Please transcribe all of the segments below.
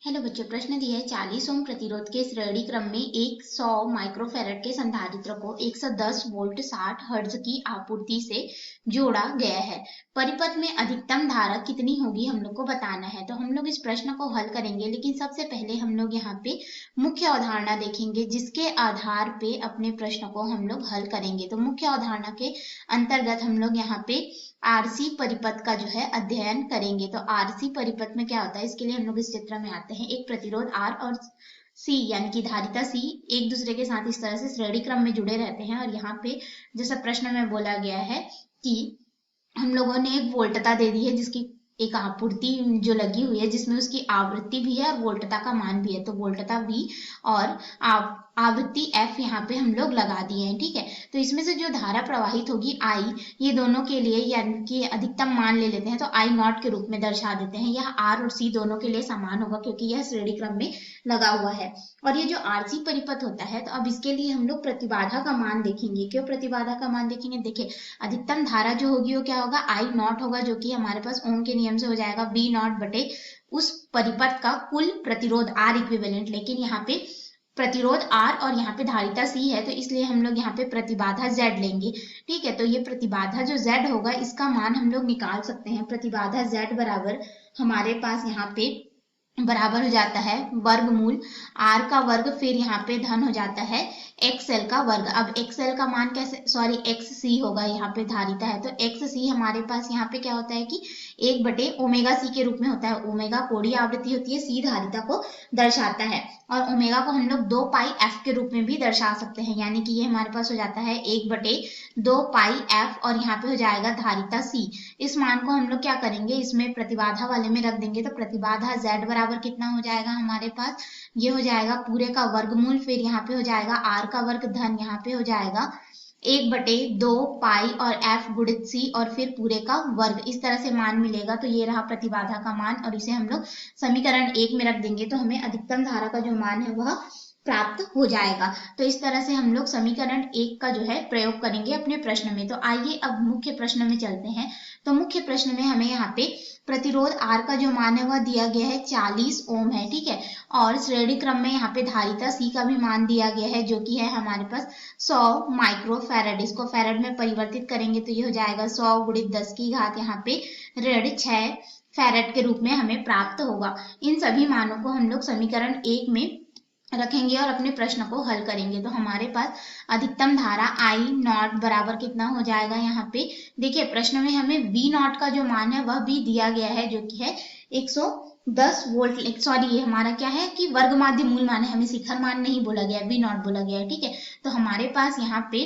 Hello बच्चों, प्रश्न दिया है 40 ओम प्रतिरोध के श्रेणी क्रम में 100 माइक्रोफैराड के संधारित्र को 110 वोल्ट 60 हर्ट्ज की आपूर्ति से जोड़ा गया है। परिपथ में अधिकतम धारा कितनी होगी हम लोग को बताना है। तो हम लोग इस प्रश्न को हल करेंगे, लेकिन सबसे पहले हम लोग यहाँ पे मुख्य अवधारणा देखेंगे, जिसके आधार पे अपने प्रश्न को हम लोग हल करेंगे। तो मुख्य अवधारणा के अंतर्गत हम लोग यहाँ पे आरसी परिपथ का जो है अध्ययन करेंगे। तो आरसी परिपथ में क्या होता है, इसके लिए हम लोग इस चित्र में आते हैं। एक प्रतिरोध आर और सी यानी कि धारिता सी एक दूसरे के साथ इस तरह से श्रेणी क्रम में जुड़े रहते हैं। और यहाँ पे जैसा प्रश्न में बोला गया है कि हम लोगों ने एक वोल्टता दे दी है, जिसकी एक आपूर्ति जो लगी हुई है, जिसमें उसकी आवृत्ति भी है और वोल्टता का मान भी है। तो वोल्टता V और आवृत्ति F यहाँ पे हम लोग लगा दिए हैं, ठीक है। तो इसमें से जो धारा प्रवाहित होगी I, ये दोनों के लिए यानी कि अधिकतम मान ले लेते हैं, तो I नॉट के रूप में दर्शा देते हैं। यह R और C दोनों के लिए समान होगा, क्योंकि यह श्रेणी क्रम में लगा हुआ है। और ये जो RC परिपथ होता है, तो अब इसके लिए हम लोग प्रतिबाधा का मान देखेंगे। क्यों प्रतिबाधा का मान देखेंगे? देखिए, अधिकतम धारा जो होगी वो क्या होगा, I नॉट होगा, जो कि हमारे पास ओम के नियम से हो जाएगा V नॉट बटे उस परिपथ का कुल प्रतिरोध R इक्विवेलेंट। लेकिन यहाँ पे प्रतिरोध R और यहाँ पे धारिता C है, तो इसलिए हम लोग यहाँ पे प्रतिबाधा Z लेंगे, ठीक है। तो ये प्रतिबाधा जो Z होगा, इसका मान हम लोग निकाल सकते हैं। प्रतिबाधा Z बराबर हमारे पास यहाँ पे बराबर हो जाता है वर्गमूल R का वर्ग, फिर यहाँ पे धन हो जाता है XL का वर्ग। अब XL का मान कैसे, सॉरी XC होगा, यहाँ पे धारिता है तो XC हमारे पास यहाँ पे क्या होता है कि 1 बटे ओमेगा C के रूप में होता है। ओमेगा कोणीय आवृत्ति होती है, C धारिता को दर्शाता है, और ओमेगा को हम लोग 2 पाई F के रूप में भी दर्शा सकते हैं। यानी कि ये हमारे पास हो जाता है 1 बटे 2 पाई F, और यहाँ पे हो जाएगा धारिता C। इस मान को हम लोग क्या करेंगे, इसमें प्रतिबाधा वाले में रख देंगे। तो प्रतिबाधा Z बराबर कितना हो जाएगा हमारे पास, ये हो जाएगा पूरे का वर्गमूल, फिर यहाँ पे हो जाएगा R का वर्ग धन यहाँ पे हो जाएगा 1 बटे 2 पाई और F गुणित C और फिर पूरे का वर्ग। इस तरह से मान मिलेगा। तो ये रहा प्रतिबाधा का मान, और इसे हम लोग समीकरण 1 में रख देंगे, तो हमें अधिकतम धारा का जो मान है वह प्राप्त हो जाएगा। तो इस तरह से हम लोग समीकरण 1 का जो है प्रयोग करेंगे अपने प्रश्न में। तो आइए अब मुख्य प्रश्न में चलते हैं। तो मुख्य प्रश्न में हमें यहाँ पे प्रतिरोध R का जो मान है वह दिया गया है 40 ओम है, ठीक है। और श्रेणी क्रम में यहाँ पे धारिता C का भी मान दिया गया है, जो कि है हमारे पास 100 माइक्रोफैराड। इसको फैराड में परिवर्तित करेंगे तो ये हो जाएगा 100 गुणित 10 की घात यहाँ पे ऋण 6 फैराड के रूप में हमें प्राप्त होगा। इन सभी मानों को हम लोग समीकरण 1 में रखेंगे और अपने प्रश्न को हल करेंगे। तो हमारे पास अधिकतम धारा I नॉट बराबर कितना हो जाएगा, यहाँ पे देखिए प्रश्न में हमें V नॉट का जो मान है वह भी दिया गया है, जो कि है 110 वोल्ट। सॉरी, ये हमारा क्या है कि वर्ग माध्य मूल मान है, हमें शिखर मान नहीं बोला गया, V नॉट बोला गया है, ठीक है। तो हमारे पास यहाँ पे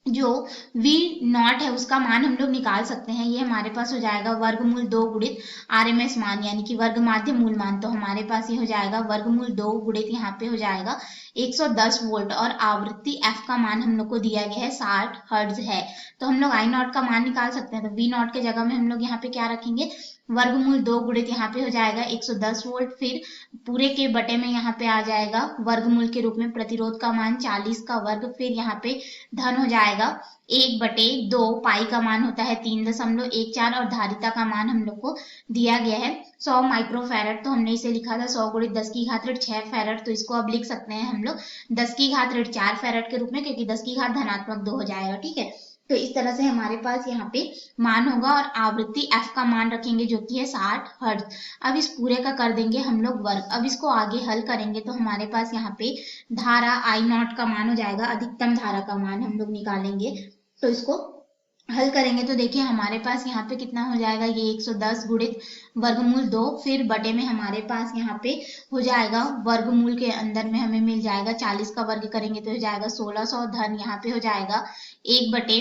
जो V नॉट है उसका मान हम लोग निकाल सकते हैं। ये हमारे पास हो जाएगा वर्गमूल 2 गुणित RMS मान यानी कि वर्ग माध्य मूल मान। तो हमारे पास ये हो जाएगा वर्गमूल 2 गुणित यहाँ पे हो जाएगा 110 वोल्ट, और आवृत्ति F का मान हम लोग को दिया गया है 60 हर्ट्ज है। तो हम लोग I नॉट का मान निकाल सकते हैं। तो V नॉट के जगह में हम लोग यहाँ पे क्या रखेंगे, वर्गमूल 2 गुणित यहाँ पे हो जाएगा 110 वोल्ट, फिर पूरे के बटे में यहाँ पे आ जाएगा वर्गमूल के रूप में प्रतिरोध का मान 40 का वर्ग, फिर यहाँ पे धन हो जाएगा 1 बटे 2 पाई का मान होता है 3.14, और धारिता का मान हम लोग को दिया गया है 100 माइक्रोफैराड। तो हमने इसे लिखा था 100 गुणित 10 की घात 6 फैराड। तो इसको अब लिख सकते हैं हम लोग 10 की घात 4 फैराड के रूप में, क्योंकि 10 की घात धनात्मक 2 हो जाएगा, ठीक है। तो इस तरह से हमारे पास यहाँ पे मान होगा, और आवृत्ति F का मान रखेंगे जो कि है 60 हर्ट्ज। अब इस पूरे का कर देंगे हम लोग वर्ग। अब इसको आगे हल करेंगे तो हमारे पास यहाँ पे धारा I नॉट का मान हो जाएगा, अधिकतम धारा का मान हम लोग निकालेंगे। तो इसको हल करेंगे तो देखिए हमारे पास यहाँ पे कितना हो जाएगा, ये 110 गुणित वर्गमूल 2, फिर बटे में हमारे पास यहाँ पे हो जाएगा वर्गमूल के अंदर में हमें मिल जाएगा 40 का वर्ग करेंगे तो हो जाएगा 1600, धन यहाँ पे हो जाएगा 1 बटे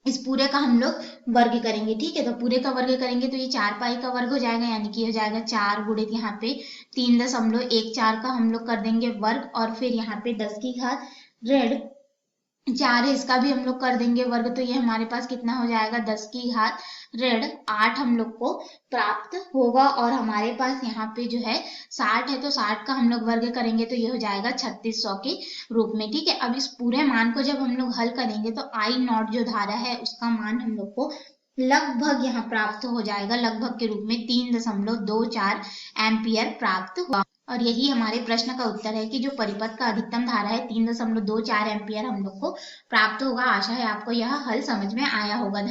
इस पूरे का हम लोग वर्ग करेंगे, ठीक है। तो पूरे का वर्ग करेंगे तो ये 4 पाई का वर्ग हो जाएगा, यानी कि हो जाएगा 4 गुणित यहाँ पे 3.14 का हम लोग कर देंगे वर्ग, और फिर यहाँ पे 10 की घात ऋण 4 है, इसका भी हम लोग कर देंगे वर्ग। तो ये हमारे पास कितना हो जाएगा, 10 की घात ऋण 8 हम लोग को प्राप्त होगा। और हमारे पास यहाँ पे जो है 60 है, तो 60 का हम लोग वर्ग करेंगे तो ये हो जाएगा 3600 के रूप में, ठीक है। अब इस पूरे मान को जब हम लोग हल करेंगे तो I नॉट जो धारा है उसका मान हम लोग को लगभग यहाँ प्राप्त हो जाएगा, लगभग के रूप में 3.24 एम्पियर प्राप्त हुआ। और यही हमारे प्रश्न का उत्तर है कि जो परिपथ का अधिकतम धारा है 3.24 एम्पियर हम लोग को प्राप्त होगा। आशा है आपको यह हल समझ में आया होगा।